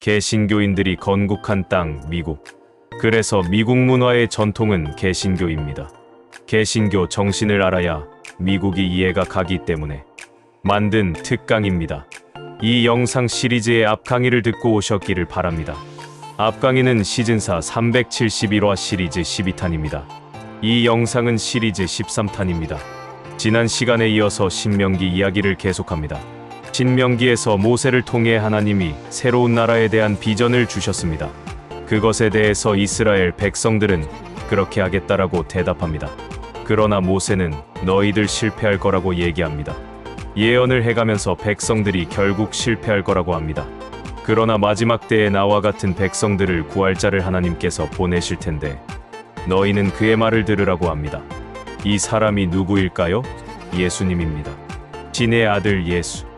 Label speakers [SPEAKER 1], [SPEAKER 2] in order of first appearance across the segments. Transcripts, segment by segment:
[SPEAKER 1] 개신교인들이 건국한 땅 미국. 그래서 미국 문화의 전통은 개신교입니다. 개신교 정신을 알아야 미국이 이해가 가기 때문에 만든 특강입니다. 이 영상 시리즈의 앞 강의를 듣고 오셨기를 바랍니다. 앞 강의는 시즌4 371화 시리즈 12탄입니다. 이 영상은 시리즈 13탄입니다. 지난 시간에 이어서 신명기 이야기를 계속합니다. 신명기에서 모세를 통해 하나님이 새로운 나라에 대한 비전을 주셨습니다. 그것에 대해서 이스라엘 백성들은 그렇게 하겠다라고 대답합니다. 그러나 모세는 너희들 실패할 거라고 얘기합니다. 예언을 해가면서 백성들이 결국 실패할 거라고 합니다. 그러나 마지막 때에 나와 같은 백성들을 구할 자를 하나님께서 보내실 텐데 너희는 그의 말을 들으라고 합니다. 이 사람이 누구일까요? 예수님입니다. 신의 아들 예수.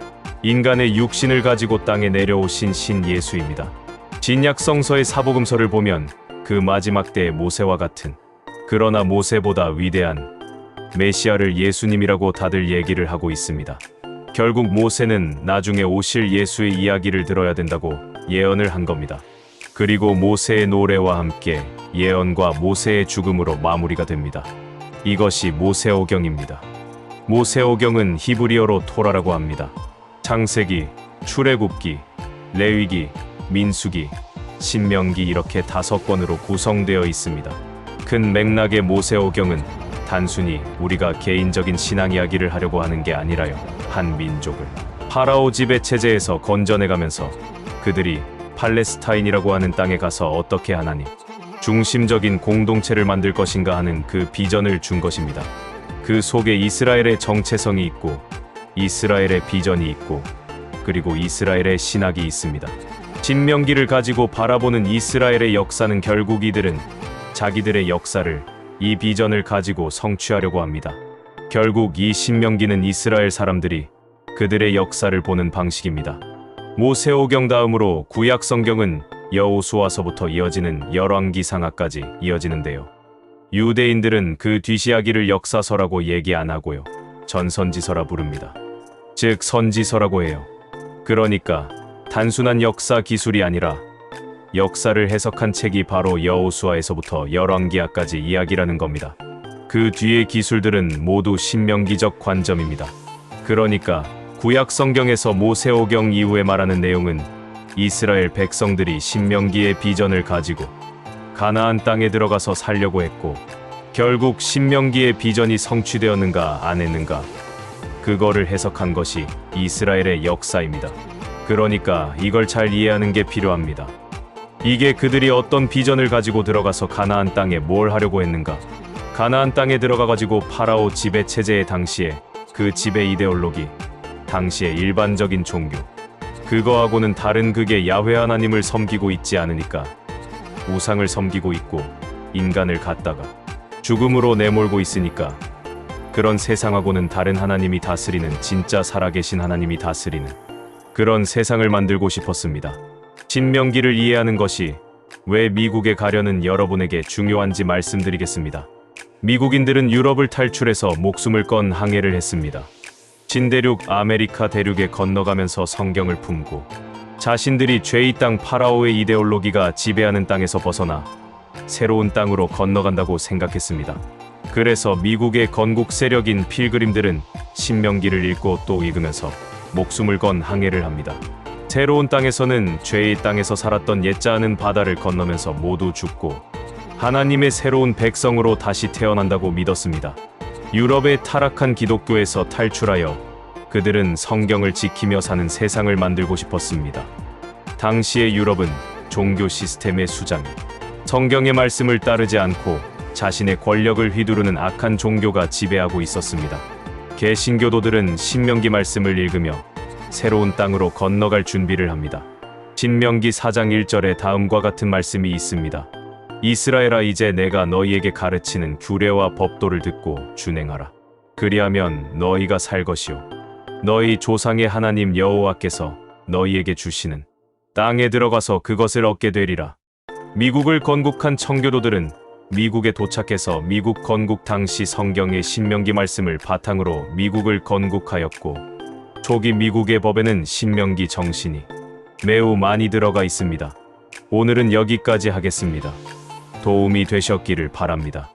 [SPEAKER 1] 인간의 육신을 가지고 땅에 내려오신 신 예수입니다. 신약 성서의 사복음서를 보면 그 마지막 때의 모세와 같은, 그러나 모세보다 위대한 메시아를 예수님이라고 다들 얘기를 하고 있습니다. 결국 모세는 나중에 오실 예수의 이야기를 들어야 된다고 예언을 한 겁니다. 그리고 모세의 노래와 함께 예언과 모세의 죽음으로 마무리가 됩니다. 이것이 모세오경입니다. 모세오경은 히브리어로 토라라고 합니다. 창세기, 출애굽기, 레위기, 민수기, 신명기 이렇게 5권으로 구성되어 있습니다. 큰 맥락의 모세오경은 단순히 우리가 개인적인 신앙 이야기를 하려고 하는 게 아니라요. 한 민족을 파라오 지배 체제에서 건져내가면서 그들이 팔레스타인이라고 하는 땅에 가서 어떻게 하나님 중심적인 공동체를 만들 것인가 하는 그 비전을 준 것입니다. 그 속에 이스라엘의 정체성이 있고 이스라엘의 비전이 있고 그리고 이스라엘의 신학이 있습니다. 신명기를 가지고 바라보는 이스라엘의 역사는 결국 이들은 자기들의 역사를 이 비전을 가지고 성취하려고 합니다. 결국 이 신명기는 이스라엘 사람들이 그들의 역사를 보는 방식입니다. 모세오경 다음으로 구약 성경은 여호수아서부터 이어지는 열왕기상하까지 이어지는데요. 유대인들은 그 뒷이야기를 역사서라고 얘기 안 하고요. 전선지서라 부릅니다. 즉 선지서라고 해요. 그러니까 단순한 역사 기술이 아니라 역사를 해석한 책이 바로 여호수아에서부터 열왕기하까지 이야기라는 겁니다. 그 뒤의 기술들은 모두 신명기적 관점입니다. 그러니까 구약 성경에서 모세오경 이후에 말하는 내용은 이스라엘 백성들이 신명기의 비전을 가지고 가나안 땅에 들어가서 살려고 했고 결국 신명기의 비전이 성취되었는가 안 했는가 그거를 해석한 것이 이스라엘의 역사입니다. 그러니까 이걸 잘 이해하는 게 필요합니다. 이게 그들이 어떤 비전을 가지고 들어가서 가나안 땅에 뭘 하려고 했는가? 가나안 땅에 들어가가지고 파라오 지배 체제의 당시에 그 지배 이데올로기, 당시의 일반적인 종교, 그거하고는 다른 그게 야훼 하나님을 섬기고 있지 않으니까 우상을 섬기고 있고 인간을 갖다가 죽음으로 내몰고 있으니까 그런 세상하고는 다른 하나님이 다스리는 진짜 살아계신 하나님이 다스리는 그런 세상을 만들고 싶었습니다. 신명기를 이해하는 것이 왜 미국에 가려는 여러분에게 중요한지 말씀드리겠습니다. 미국인들은 유럽을 탈출해서 목숨을 건 항해를 했습니다. 신대륙 아메리카 대륙에 건너가면서 성경을 품고 자신들이 죄의 땅 파라오의 이데올로기가 지배하는 땅에서 벗어나 새로운 땅으로 건너간다고 생각했습니다. 그래서 미국의 건국 세력인 필그림들은 신명기를 읽고 또 읽으면서 목숨을 건 항해를 합니다. 새로운 땅에서는 죄의 땅에서 살았던 옛자는 바다를 건너면서 모두 죽고 하나님의 새로운 백성으로 다시 태어난다고 믿었습니다. 유럽의 타락한 기독교에서 탈출하여 그들은 성경을 지키며 사는 세상을 만들고 싶었습니다. 당시의 유럽은 종교 시스템의 수장이 성경의 말씀을 따르지 않고 자신의 권력을 휘두르는 악한 종교가 지배하고 있었습니다. 개신교도들은 신명기 말씀을 읽으며 새로운 땅으로 건너갈 준비를 합니다. 신명기 4장 1절에 다음과 같은 말씀이 있습니다. 이스라엘아 이제 내가 너희에게 가르치는 규례와 법도를 듣고 준행하라. 그리하면 너희가 살 것이요 너희 조상의 하나님 여호와께서 너희에게 주시는 땅에 들어가서 그것을 얻게 되리라. 미국을 건국한 청교도들은 미국에 도착해서 미국 건국 당시 성경의 신명기 말씀을 바탕으로 미국을 건국하였고 초기 미국의 법에는 신명기 정신이 매우 많이 들어가 있습니다. 오늘은 여기까지 하겠습니다. 도움이 되셨기를 바랍니다.